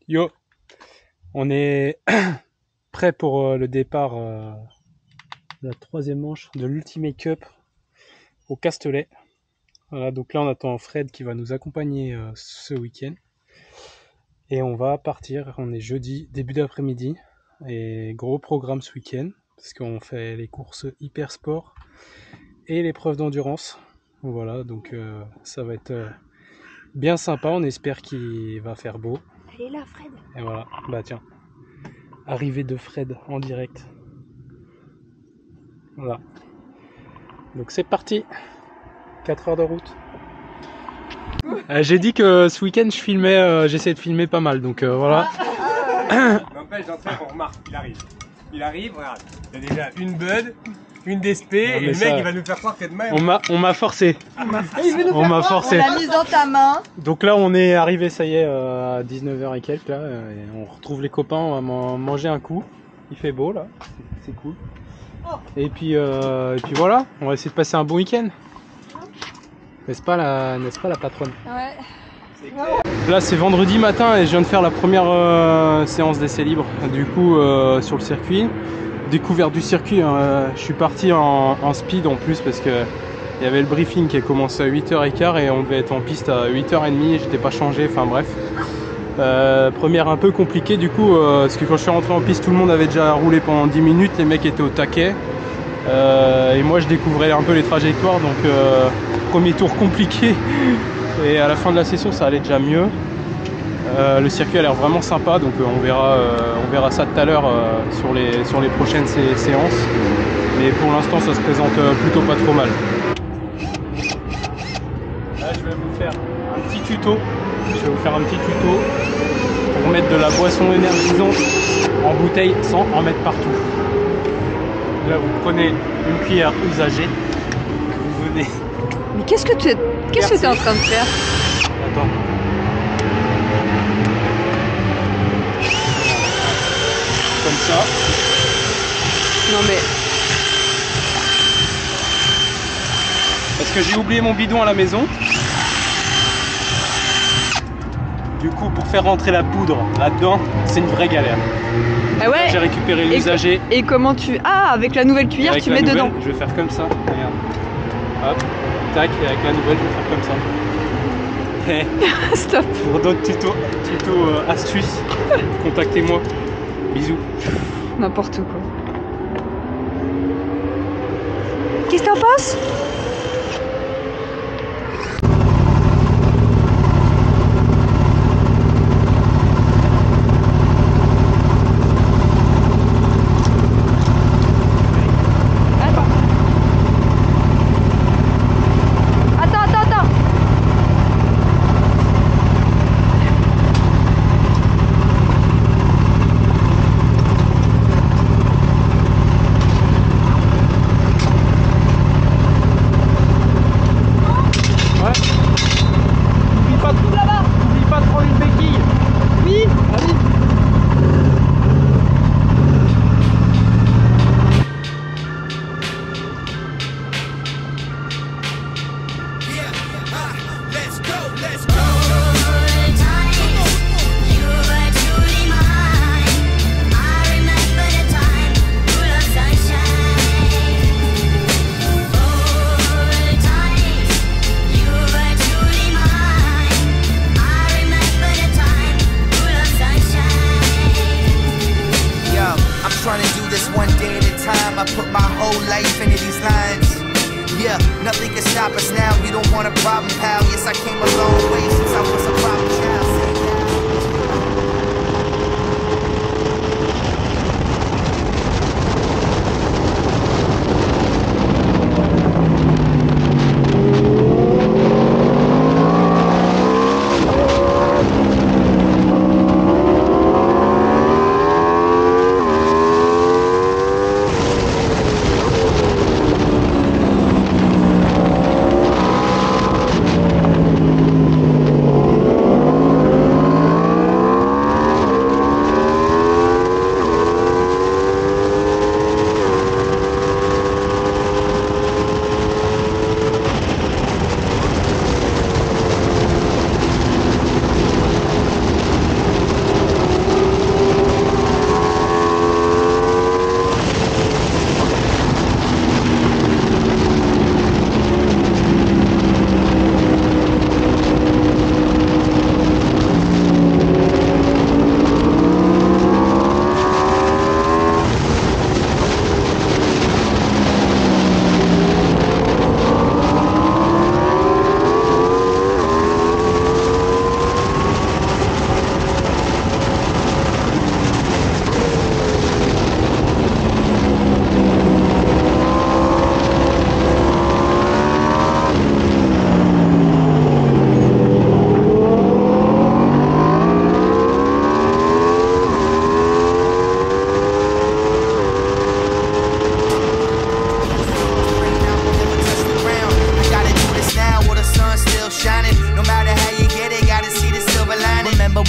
Yo, on est prêt pour le départ de la troisième manche de l'Ultimate Cup au Castellet. Voilà, donc là on attend Fred qui va nous accompagner ce week-end. Et on va partir, on est jeudi, début d'après-midi. Et gros programme ce week-end, parce qu'on fait les courses hyper sport et l'épreuve d'endurance. Voilà, donc ça va être bien sympa, on espère qu'il va faire beau. Elle est là, Fred. Et voilà, bah tiens, arrivée de Fred en direct. Voilà. Donc c'est parti, 4 heures de route. J'ai dit que ce week-end je filmais, j'essayais de filmer pas mal, donc voilà. N'empêche, d'entrée, on remarque, il arrive, regarde, il y a déjà une Bud, une DSP, et le mec ça, il va nous faire croire que demain... On m'a forcé. On m'a forcé. On l'a mise dans ta main. Donc là on est arrivé, ça y est, à 19h et quelques là, et on retrouve les copains, on va manger un coup. Il fait beau là, c'est cool. Et puis voilà, on va essayer de passer un bon week-end. N'est-ce pas la patronne? Ouais. Là c'est vendredi matin et je viens de faire la première séance d'essai libre du coup sur le circuit. Découverte du circuit, hein, je suis parti en speed en plus parce que il y avait le briefing qui a commencé à 8h15 et on devait être en piste à 8h30, j'étais pas changé, enfin bref. Première un peu compliquée du coup, parce que quand je suis rentré en piste tout le monde avait déjà roulé pendant 10 minutes, les mecs étaient au taquet. Et moi je découvrais un peu les trajectoires, donc premier tour compliqué. Et à la fin de la session ça allait déjà mieux. Le circuit a l'air vraiment sympa, donc on verra ça tout à l'heure sur les prochaines séances. Mais pour l'instant ça se présente plutôt pas trop mal. Là je vais vous faire un petit tuto. Pour mettre de la boisson énergisante en bouteille sans en mettre partout. Là vous prenez une cuillère usagée, vous venez. Mais qu'est-ce que tu es en train de faire? Attends. Comme ça. Non mais... Parce que j'ai oublié mon bidon à la maison. Du coup, pour faire rentrer la poudre là-dedans, c'est une vraie galère. Ah ouais. J'ai récupéré l'usager. Et comment tu... Ah, avec la nouvelle cuillère, tu mets dedans. Je vais faire comme ça, regarde. Hop, tac, et avec la nouvelle, je vais faire comme ça. Stop. Pour d'autres tutos astuces, contactez-moi. Bisous. N'importe quoi. Qu'est-ce que t'en penses? Nothing can stop us now. We don't want a problem, pal. Yes, I came a long way since I was a problem child.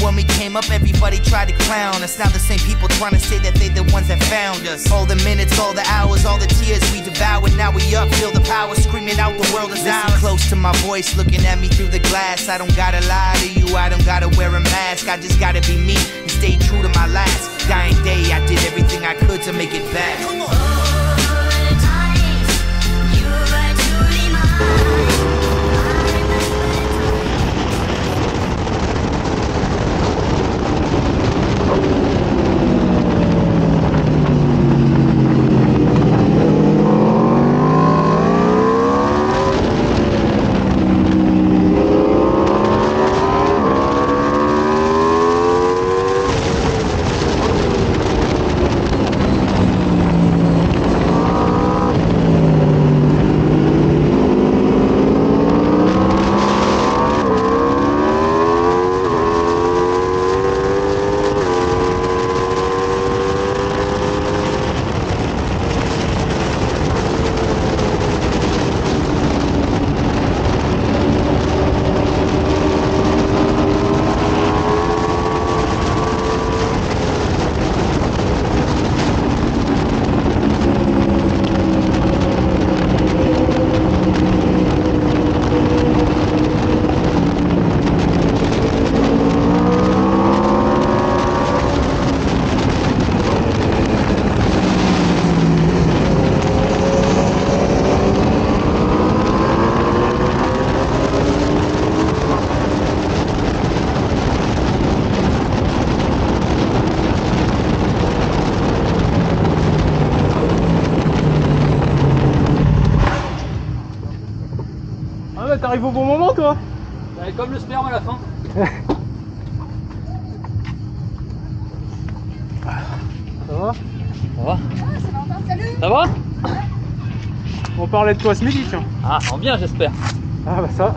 when we came up, everybody tried to clown us. Now the same people trying to say that they the ones that found us. All the minutes, all the hours, all the tears we devoured. Now we up, feel the power, screaming out the world is ours. Close to my voice, looking at me through the glass. I don't gotta lie to you, I don't gotta wear a mask. I just gotta be me and stay true to my last dying day. I did everything I could to make it back. Come on. T'arrives au bon moment toi. Comme le sperme à la fin. Ça va? Ça va? Ça va? On parlait de toi ce midi tiens. Ah, en bien j'espère. Ah bah ça.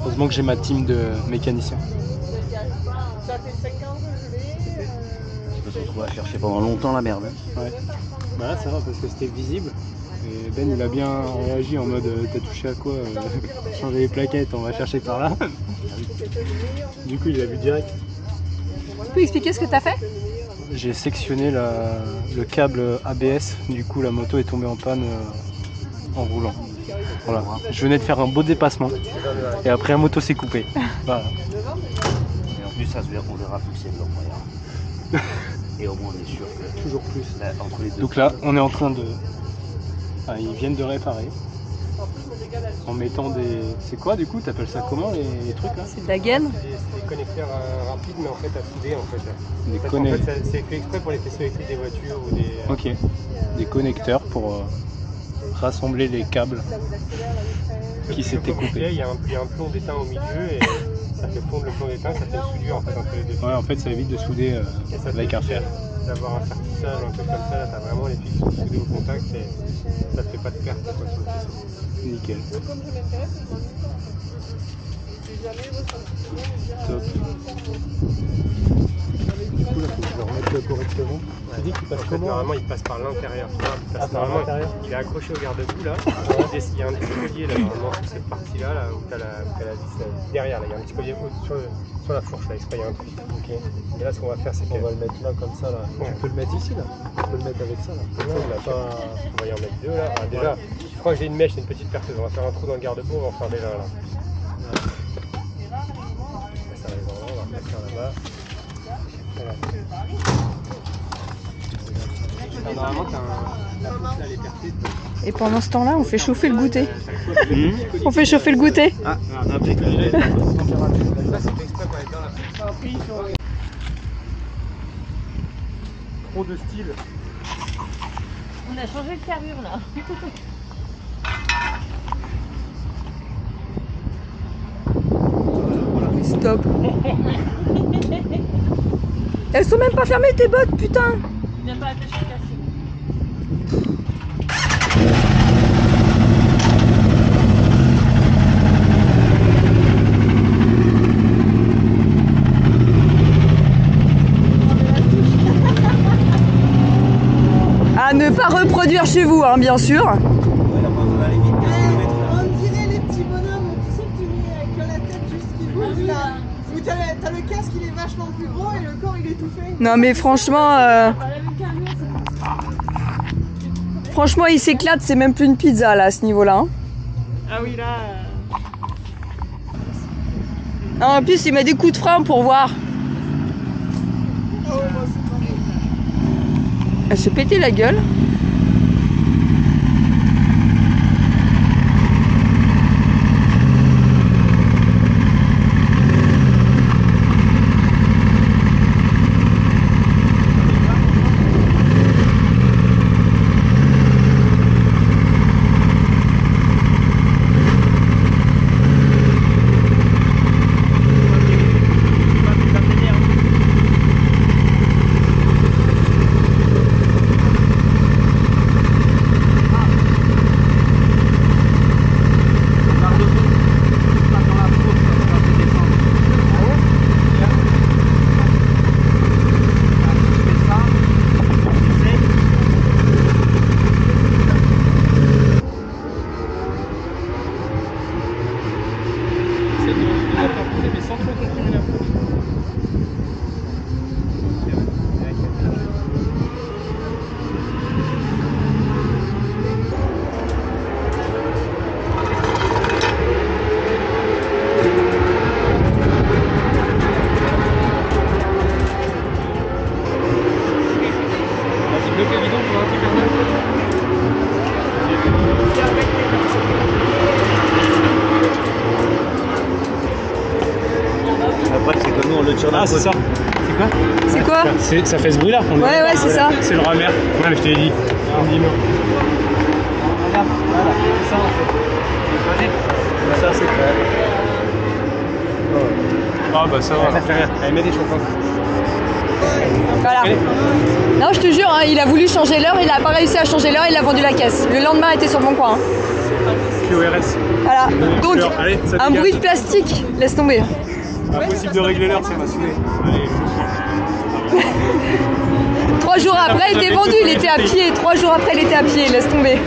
Heureusement que j'ai ma team de mécaniciens. Tu peux te retrouver à chercher pendant longtemps la merde. Ouais. Bah là ça va parce que c'était visible. Et Ben il a bien réagi en mode t'as touché à quoi changer les plaquettes, on va chercher par là. Du coup il a vu direct. Tu peux expliquer ce que t'as fait? J'ai sectionné le câble ABS, du coup la moto est tombée en panne en roulant. Voilà. Je venais de faire un beau dépassement et après la moto s'est coupée. Voilà. Et en plus ça se verra, on verra plus c'est leur moyen. Et au moins on est sûr que Toujours plus. là, entre les deux. Donc là on est en train de... Ah, ils viennent de réparer. En mettant des... C'est quoi du coup? T'appelles ça comment les trucs là? C'est de la gaine. C'est des connecteurs rapides mais en fait à souder en fait. Des Parce qu'en fait c'est fait exprès pour les faisceaux électriques des voitures ou des... Ok. Des connecteurs pour rassembler les câbles qui s'étaient coupés. Il y a un plomb d'étain au milieu et ça fait fondre le plomb d'étain, ça fait une soudure en fait entre les deux. Ouais, en fait ça évite de souder avec un fer. D'avoir un sertissage un peu comme ça, là t'as vraiment les fils qui sont soudés au contact et ça te fait pas de perte quoi, sur le faisceau. Nickel. Top. Du coup là faut que je le remette correctement. Tu dis qu'il passe comment? Normalement il passe par l'intérieur. Normalement il est accroché au garde-boue là. Il y a un petit collier là normalement sur cette partie là, où t'as la vis derrière là. Il y a un petit collier sur la fourche là, exprès il y a un truc. Ok. Et là ce qu'on va faire c'est qu'on va le mettre là comme ça là. Ouais. Tu peux le mettre ici là. Tu peux le mettre avec ça là. On va y en mettre deux là. Ah, déjà, je crois que j'ai une mèche et une petite perceuse. On va faire un trou dans le garde-boue, on va en faire déjà là. Ça arrive en là, on va faire là-bas. Voilà. Normalement, la pousse, elle est percée. Et pendant ce temps-là, on fait chauffer le goûter. On fait chauffer le goûter. Ah, impeccable. Ça, c'est exprès pour être dans la pousse. Trop de style. On a changé de carrure là. Stop. Elles sont même pas fermées tes bottes, putain. Il n'a pas attaché le casque. À ne pas reproduire chez vous, hein, bien sûr. On dirait les petits bonhommes, tu sais que tu mets avec la tête juste qui bouge là. Où t'as le casque, il est vachement plus gros et le corps il est tout fait. Non mais franchement, franchement il s'éclate, c'est même plus une pizza là à ce niveau-là. Hein. Ah oui là. Non, en plus il met des coups de frein pour voir. Elle se pétait la gueule. Après, c'est que nous, on le tire d'un Ah, c'est coup. ça. C'est quoi? C'est quoi? Ça fait ce bruit là. Ouais, ouais, c'est ça. C'est le ramer. Ouais, mais je te l'ai dit. On dit non. Regarde, voilà, c'est ça en fait. Ça, c'est clair. Ah, bah ça va. Ça fait rien. Elle met des chauffants. Voilà. Non, je te jure, hein, il a voulu changer l'heure, il a pas réussi à changer l'heure, il a vendu la caisse. Le lendemain, il était sur le bon coin. Hein. QRS. Voilà. Donc, Allez, ça un dégage. bruit de plastique, laisse tomber. Impossible de régler l'heure, ça m'a saoulé. Allez, 3 jours après, il était vendu, il était à pied. 3 jours après, il était à pied, laisse tomber.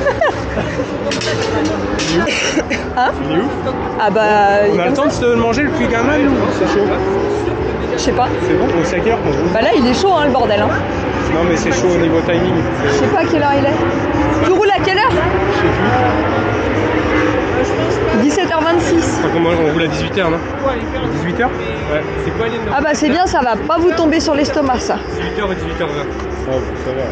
Hein? il est où? Ah bah. On a le temps de se manger le cuit gamin ou c'est chaud? Je sais pas. C'est bon, on sait à quelle heure qu'on roule? Bah là, il est chaud, hein, le bordel. Hein. Non, mais c'est chaud au niveau timing. Je sais pas à quelle heure il est. Tu roules à quelle heure? Je sais plus. 17h26. On roule à 18h, non? 18h? Ouais. C'est quoi les Ah bah c'est bien, ça va pas vous tomber sur l'estomac, ça. 18h et 18h20. Oh, ça va.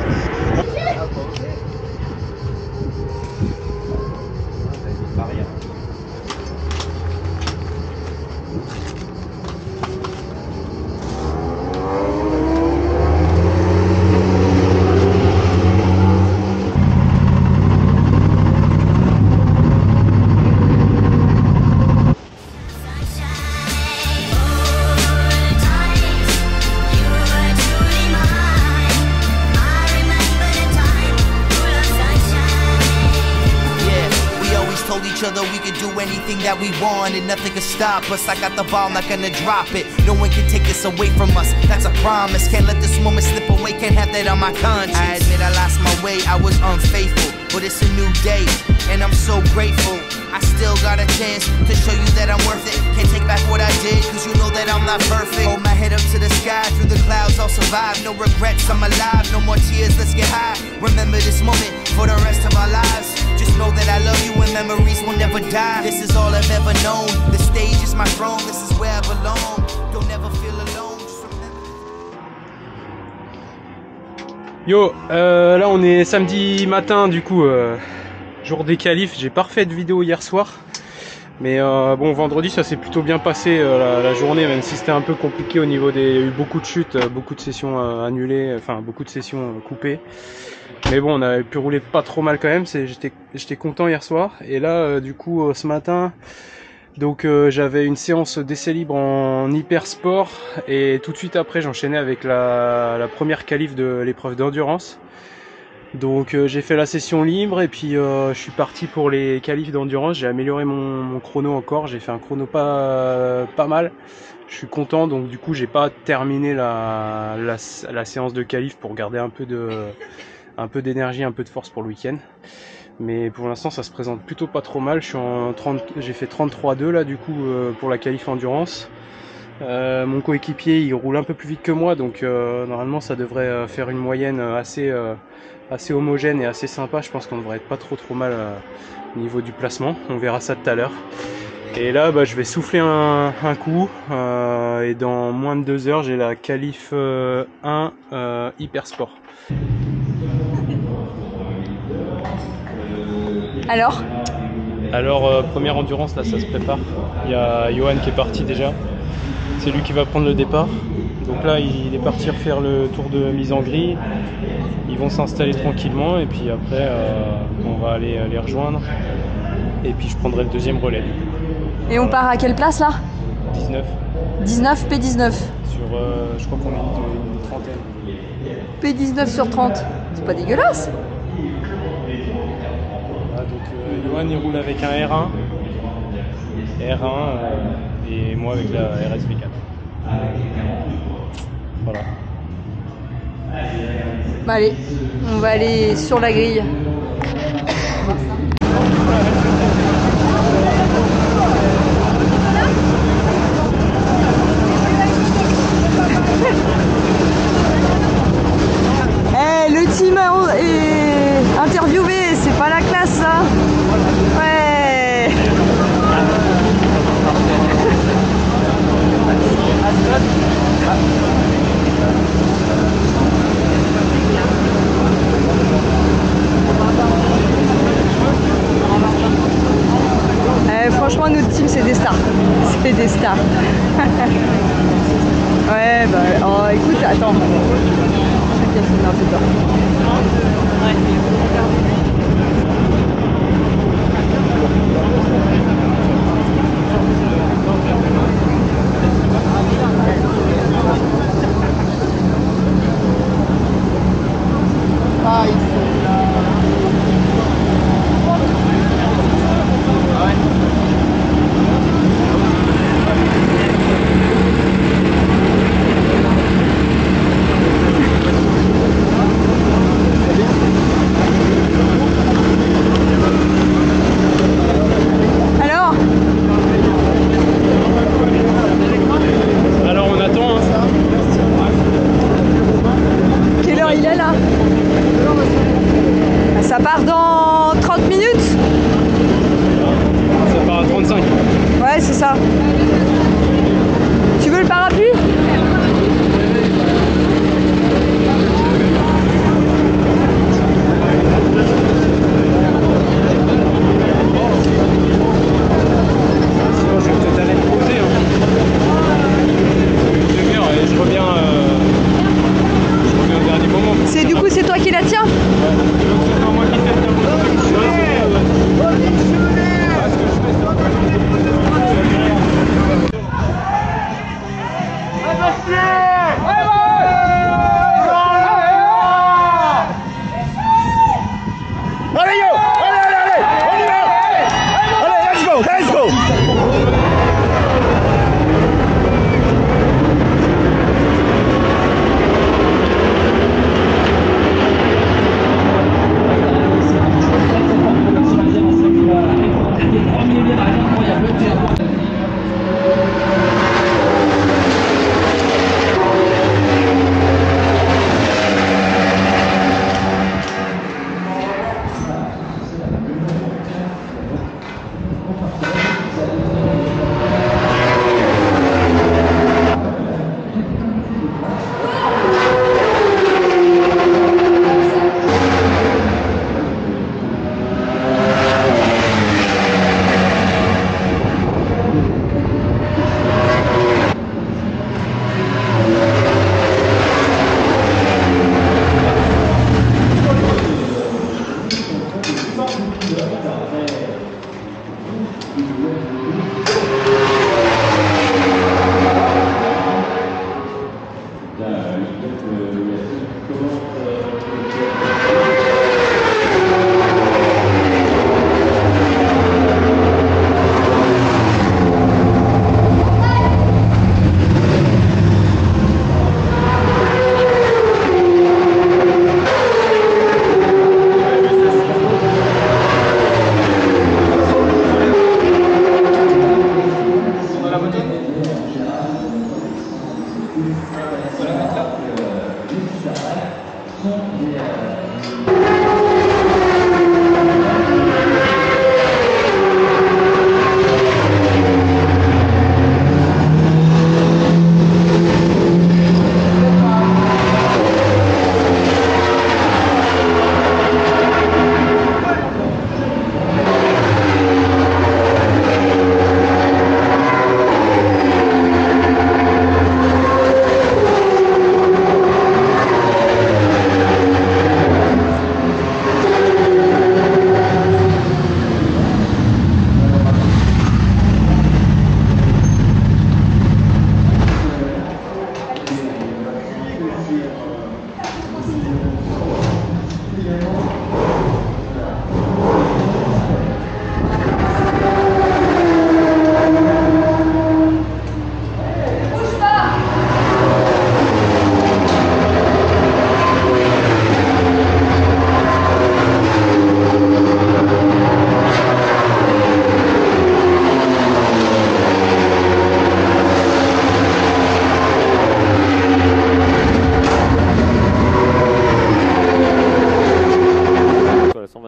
We could do anything that we want and nothing could stop us. I got the ball, not gonna drop it. No one can take this away from us, that's a promise. Can't let this moment slip away, can't have that on my conscience. I admit I lost my way, I was unfaithful, but it's a new day, and I'm so grateful. I still got a chance to show you that I'm worth it. Can't take back what I did, cause you know that I'm not perfect. Hold my head up to the sky, through the clouds I'll survive. No regrets, I'm alive, no more tears, let's get high. Remember this moment for the rest of our lives. Just know that I love you and memories will never die. This is all I've ever known. The stage is my throne, this is where I belong. Don't ever feel alone, just remember. Yo, là on est samedi matin du coup, jour des qualifs. J'ai pas refait de vidéo hier soir, mais bon, vendredi ça s'est plutôt bien passé la journée, même si c'était un peu compliqué au niveau des... Il y a eu beaucoup de chutes, beaucoup de sessions annulées, enfin beaucoup de sessions coupées. Mais bon, on avait pu rouler pas trop mal quand même, j'étais content hier soir. Et là du coup ce matin, donc j'avais une séance d'essai libre en hyper sport et tout de suite après j'enchaînais avec la première qualif de l'épreuve d'endurance. Donc j'ai fait la session libre et puis je suis parti pour les qualifs d'endurance. J'ai amélioré mon chrono encore, j'ai fait un chrono pas mal. Je suis content, donc du coup j'ai pas terminé la séance de qualif pour garder un peu d'énergie, un peu de force pour le week-end. Mais pour l'instant ça se présente plutôt pas trop mal. J'ai fait 33,2 là du coup pour la qualif endurance. Mon coéquipier il roule un peu plus vite que moi, donc normalement ça devrait faire une moyenne assez homogène et assez sympa. Je pense qu'on devrait être pas trop mal au niveau du placement. On verra ça tout à l'heure. Et là bah, je vais souffler un coup et dans moins de 2 heures j'ai la qualif 1 hyper sport. Alors première endurance là, ça se prépare. Il y a Johan qui est parti déjà. C'est lui qui va prendre le départ. Donc là il est parti refaire le tour de mise en grille. Ils vont s'installer tranquillement et puis après on va aller les rejoindre. Et puis je prendrai le deuxième relais. Et on part à quelle place là? 19. 19, P19. Sur je crois qu'on est une trentaine. P19 sur 30. C'est pas dégueulasse. Johan il roule avec un R1 et moi avec la RSV4. Voilà. Bah allez, on va aller sur la grille. Eh, le team est interviewé, c'est pas la classe ça. Ouais. Franchement notre team c'est des stars. C'est des stars. Ouais bah oh, écoute, attends. Je vais filmer un peu toi. Ah, il faut... Ça part dans 30 minutes? Ça part à 35. Ouais, c'est ça. Tu veux le parapluie? Sinon, je vais peut-être aller me poser. Une demi-heure et je reviens au dernier moment. Du coup, c'est toi qui la tiens?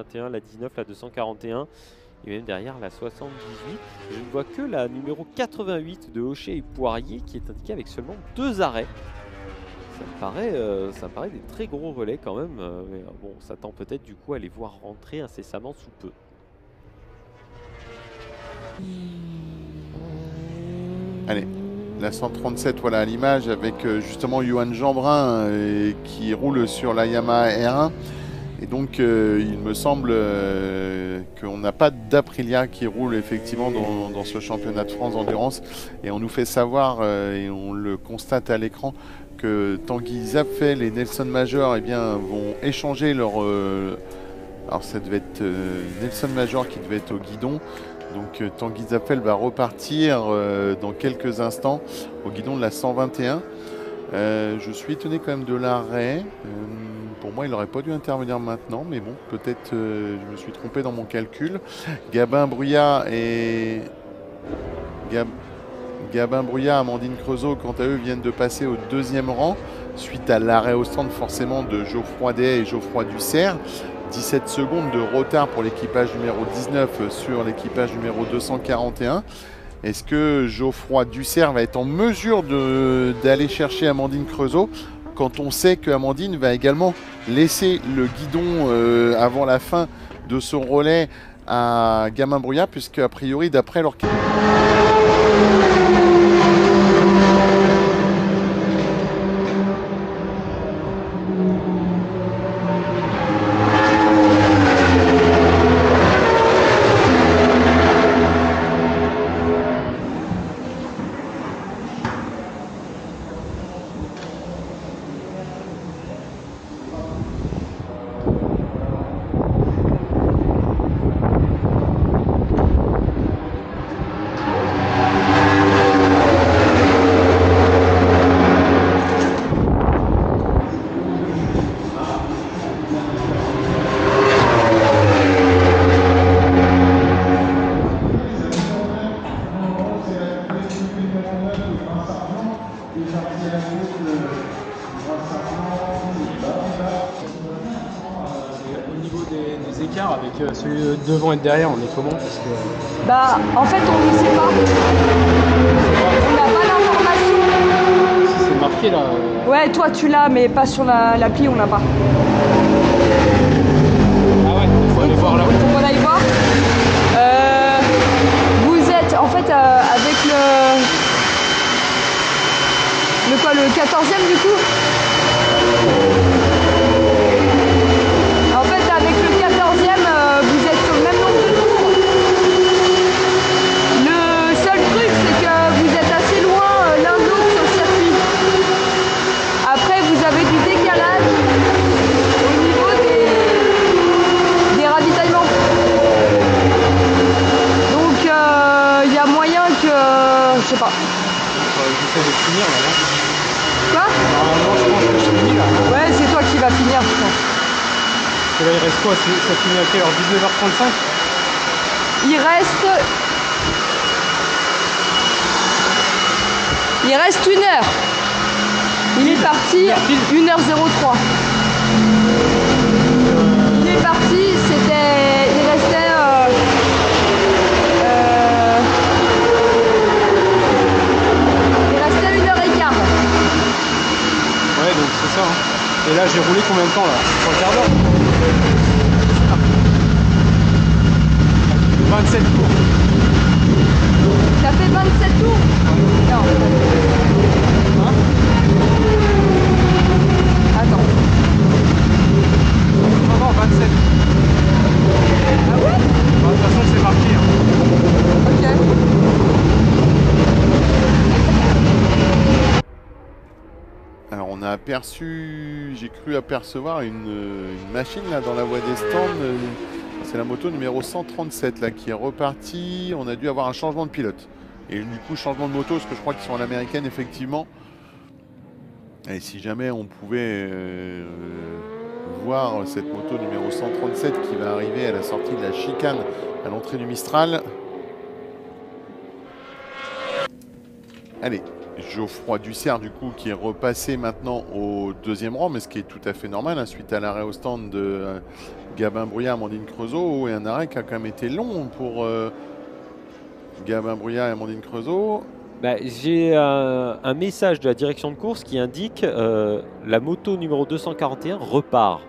221, la 19, la 241 et même derrière la 78. Je ne vois que la numéro 88 de Hocher et Poirier qui est indiquée avec seulement 2 arrêts. Ça me paraît des très gros relais quand même, mais bon, on s'attend peut-être du coup à les voir rentrer incessamment sous peu. Allez, la 137, voilà à l'image avec justement Johan Jeanbrun qui roule sur la Yamaha R1. Et donc il me semble qu'on n'a pas d'Aprilia qui roule effectivement dans ce championnat de France d'endurance. Et on nous fait savoir, et on le constate à l'écran, que Tanguy Zapfel et Nelson Major vont échanger leur... alors ça devait être Nelson Major qui devait être au guidon. Donc Tanguy Zapfel va repartir dans quelques instants au guidon de la 121. Je suis étonné quand même de l'arrêt. Pour moi, il n'aurait pas dû intervenir maintenant, mais bon, peut-être je me suis trompé dans mon calcul. Gabin Bruyat et Amandine Creusot, quant à eux, viennent de passer au 2e rang, suite à l'arrêt au stand forcément de Geoffroy Day et Geoffroy Dussert. 17 secondes de retard pour l'équipage numéro 19 sur l'équipage numéro 241. Est-ce que Geoffroy Dussert va être en mesure d'aller chercher Amandine Creusot quand on sait qu'Amandine va également laisser le guidon avant la fin de son relais à Gabin Bruyat, puisque a priori d'après leur... Avec celui devant et derrière, on est comment parce que... Bah, en fait, on ne sait pas. On n'a pas l'information. Si c'est marqué là... Ouais, toi tu l'as, mais pas sur l'appli, on n'a pas. Ah ouais, il faut aller voir là. Faut qu'on aille voir. Vous êtes, en fait, avec le 14e du coup. En fait, avec le 14e, vous êtes sur le même nombre de tours. Le seul truc, c'est que vous êtes assez loin l'un de l'autre sur le circuit. Après, vous avez du décalage au niveau des ravitaillements. Donc, il y a moyen que... je sais pas. J'essaie de finir là. Quoi? Normalement, je pense que je finis là. Ouais, c'est toi qui vas finir, je pense. Et là, il reste quoi? Ça finit à quelle heure? 19h35? Il reste 1 heure. Il est parti 1h03. Il est parti, il restait 1h15. Ouais, donc c'est ça. Hein. Et là, j'ai roulé combien de temps là? 3 quarts d'heure? 27 tours. Ça fait 27 tours? Non. Hein? Attends. Non, 27. Ah ouais? Bah, de toute façon, c'est marqué. Hein. Ok. Alors on a aperçu, j'ai cru apercevoir une machine là dans la voie des stands. C'est la moto numéro 137 là qui est repartie. On a dû avoir un changement de pilote. Et du coup changement de moto, parce que je crois qu'ils sont à l'américaine effectivement. Et si jamais on pouvait voir cette moto numéro 137 qui va arriver à la sortie de la chicane à l'entrée du Mistral. Allez, Geoffroy Dussert du coup qui est repassé maintenant au deuxième rang, mais ce qui est tout à fait normal hein, suite à l'arrêt au stand de Gabin Bruyat, Amandine Creusot, et un arrêt qui a quand même été long pour Gabin Bruyat et Amandine Creusot. Bah, j'ai un message de la direction de course qui indique la moto numéro 241 repart.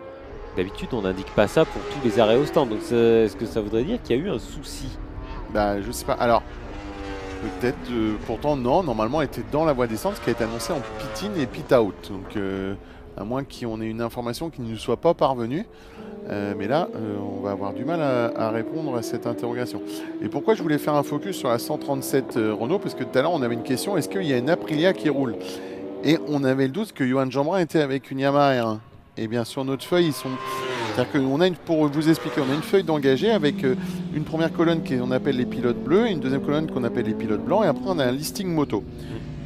D'habitude on n'indique pas ça pour tous les arrêts au stand, donc est-ce que ça voudrait dire qu'il y a eu un souci? Bah je sais pas, alors peut-être, pourtant non, normalement elle était dans la voie descente, ce qui a été annoncé en pit-in et pit-out, donc à moins qu'on ait une information qui ne nous soit pas parvenue. Mais là, on va avoir du mal à répondre à cette interrogation. Et pourquoi je voulais faire un focus sur la 137 Renault? Parce que tout à l'heure, on avait une question, est-ce qu'il y a une Aprilia qui roule? Et on avait le doute que Johan Jeanbrun était avec une Yamaha R1. Et bien sur notre feuille, ils sont... C'est-à-dire qu'on a pour vous expliquer, on a une feuille d'engagé avec une première colonne qu'on appelle les pilotes bleus, et une deuxième colonne qu'on appelle les pilotes blancs, et après on a un listing moto.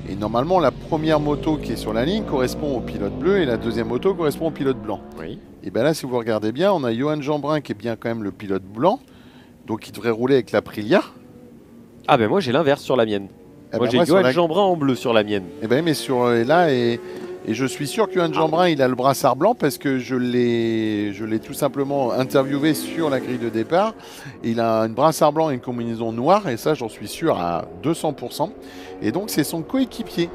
Et normalement, la première moto qui est sur la ligne correspond au pilote bleu et la deuxième moto correspond au pilote blanc. Oui. Et bien là, si vous regardez bien, on a Johan Jeanbrun qui est bien quand même le pilote blanc, donc il devrait rouler avec l'Aprilia. Ah ben moi j'ai l'inverse sur la mienne. Moi j'ai Johan Jeanbrun en bleu sur la mienne. Et ben mais sur là et je suis sûr que Johan Jeanbrun il a le brassard blanc parce que je l'ai tout simplement interviewé sur la grille de départ. Il a une brassard blanc et une combinaison noire et ça j'en suis sûr à 200%. Et donc c'est son coéquipier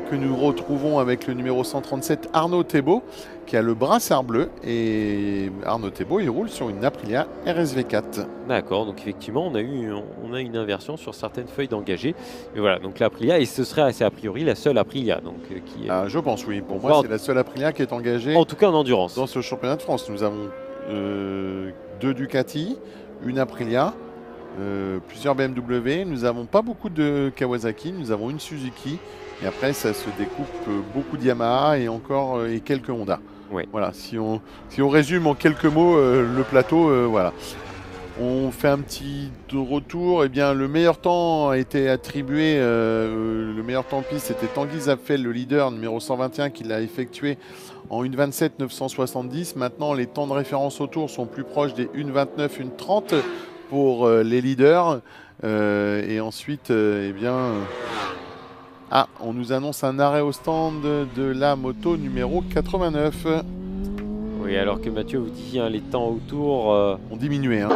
que nous retrouvons avec le numéro 137 Arnaud Thébault qui a le brassard bleu, et Arnaud Thébault il roule sur une Aprilia RSV4. D'accord, donc effectivement on a une inversion sur certaines feuilles d'engagés. Mais voilà, donc l'Aprilia, et ce serait a priori la seule Aprilia. Donc, je pense oui, pour moi c'est la seule Aprilia qui est engagée. En tout cas en endurance. Dans ce championnat de France, nous avons 2 Ducati, une Aprilia, plusieurs BMW, nous n'avons pas beaucoup de Kawasaki, nous avons une Suzuki. Et après, ça se découpe beaucoup de Yamaha et encore et quelques Honda. Oui. Voilà, si on résume en quelques mots le plateau, voilà. On fait un petit retour. Eh bien, le meilleur temps a été attribué. Le meilleur temps de piste, c'était Tanguy Zapfel, le leader numéro 121, qui l'a effectué en 1:27,970. Maintenant, les temps de référence au tour sont plus proches des 1:29, 1:30 pour les leaders. Et ensuite, eh bien... on nous annonce un arrêt au stand de la moto numéro 89. Oui, alors que Mathieu vous dit les temps autour ont diminué. Hein.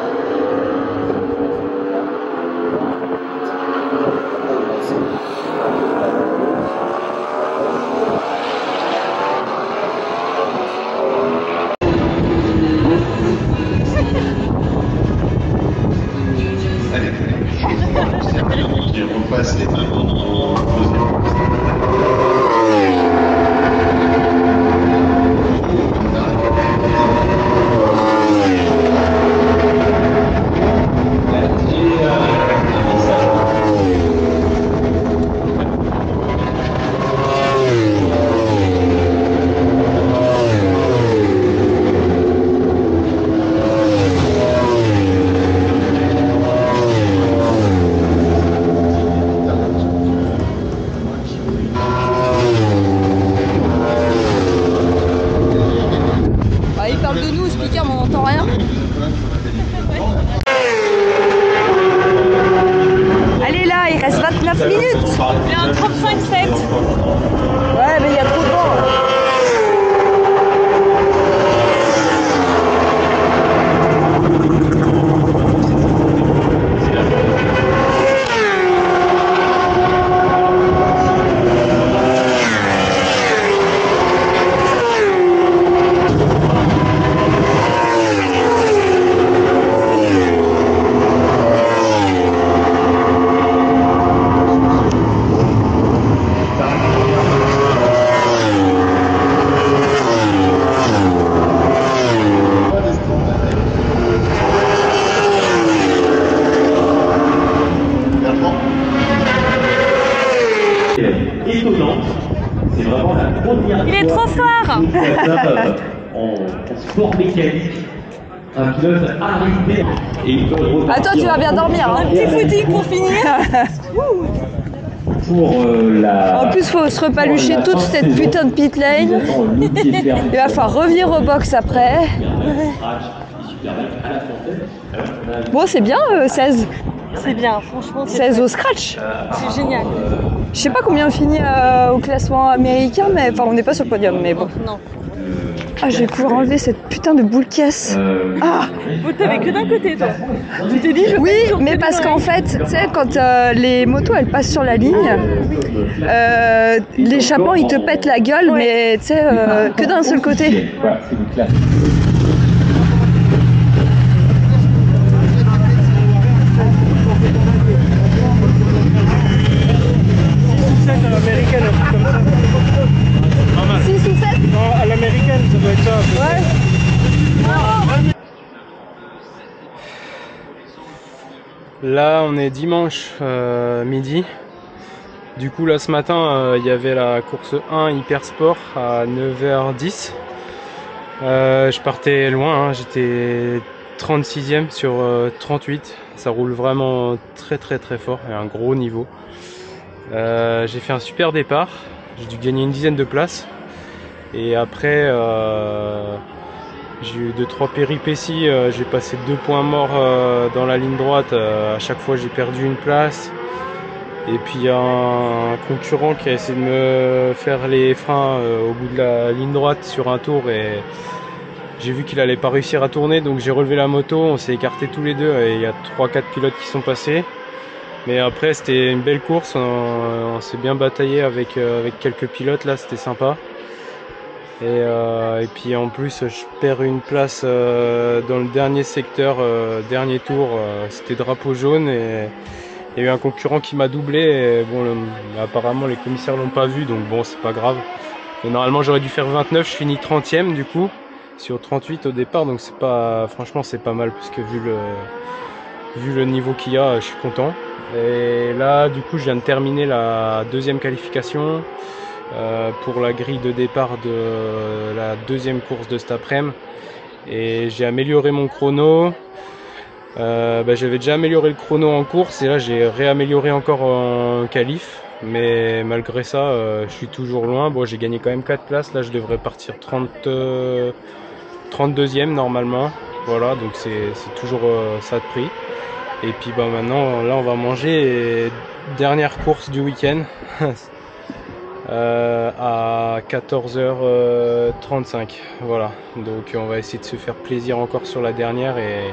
Il est trop fort. En sport mécanique, un pilote arrivé et il peut repartir. Attends, tu vas bien dormir. Un petit footing pour finir. Pour en plus, il faut se repalucher toute cette putain de pit lane. Il va falloir revenir au box après. Bon, c'est bien 16. C'est bien, franchement. 16 au scratch. C'est génial. Je sais pas combien on finit au classement américain, mais enfin on n'est pas sur le podium, mais bon. Non. Ah, je vais pouvoir enlever cette putain de boule caisse. Ah, T'avais que d'un côté, toi. Tu t'es dit, je oui, mais parce qu'en fait, tu sais, quand les motos elles passent sur la ligne, l'échappement il te pète la gueule, mais tu sais, que d'un seul côté. Américaine, un truc comme ça. 6 ou 7 Non, à l'américaine, ça doit être ça. Ouais. Là, on est dimanche midi. Du coup, là, ce matin, il y avait la course 1 Hypersport à 9h10. Je partais loin, hein, j'étais 36e sur 38. Ça roule vraiment très fort et un gros niveau. J'ai fait un super départ. J'ai dû gagner une dizaine de places. Et après, j'ai eu 2-3 péripéties. J'ai passé 2 points morts dans la ligne droite. À chaque fois, j'ai perdu une place. Et puis, il y a un concurrent qui a essayé de me faire les freins au bout de la ligne droite sur un tour. Et j'ai vu qu'il allait pas réussir à tourner. Donc, j'ai relevé la moto. On s'est écartés tous les deux. Et il y a 3-4 pilotes qui sont passés. Mais après, c'était une belle course. On s'est bien bataillé avec quelques pilotes. Là, c'était sympa. Et puis en plus, je perds une place dans le dernier secteur, dernier tour. C'était drapeau jaune et il y a eu un concurrent qui m'a doublé. Et bon, apparemment, les commissaires l'ont pas vu, donc bon, c'est pas grave. Et normalement, j'aurais dû faire 29. Je finis 30e du coup sur 38 au départ. Donc c'est pas, franchement, c'est pas mal parce que vu le niveau qu'il y a, je suis content. Et là, du coup, je viens de terminer la deuxième qualification pour la grille de départ de la deuxième course de cet après-midi. Et j'ai amélioré mon chrono. J'avais déjà amélioré le chrono en course et là, j'ai réamélioré encore en qualif. Mais malgré ça, je suis toujours loin. Bon, j'ai gagné quand même 4 places. Là, je devrais partir 32e normalement. Voilà, donc c'est toujours ça de prix. Et puis maintenant, là on va manger, et dernière course du week-end à 14h35. Voilà, donc on va essayer de se faire plaisir encore sur la dernière et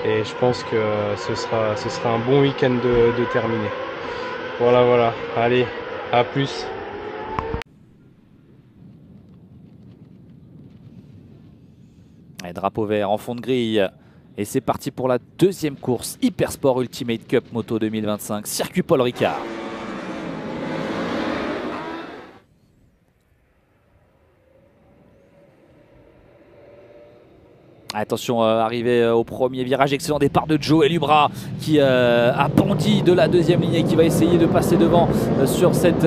je pense que ce sera un bon week-end de terminer. Voilà, allez, à plus. Et drapeau vert en fond de grille. Et c'est parti pour la deuxième course Hypersport Ultimate Cup Moto 2025, circuit Paul Ricard. Attention, arrivé au premier virage, excellent départ de Joey Lubra qui a bondi de la deuxième ligne et qui va essayer de passer devant sur cette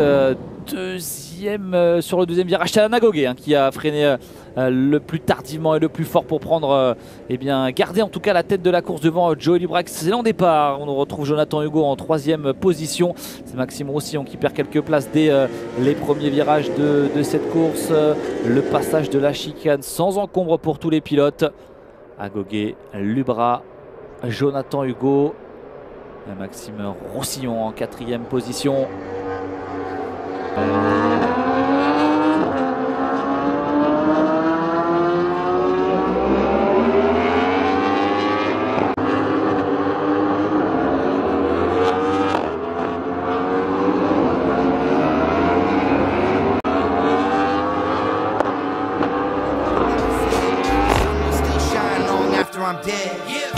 sur le deuxième virage. C'est Anagogé qui a freiné le plus tardivement et le plus fort pour prendre, garder en tout cas la tête de la course devant Joey Lubra. Excellent départ. On retrouve Jonathan Hugo en troisième position. C'est Maxime Roussillon qui perd quelques places dès les premiers virages de cette course. Le passage de la chicane sans encombre pour tous les pilotes. Agogé, Lubra, Jonathan Hugo, Maxime Roussillon en quatrième position. I'm dead. Yeah.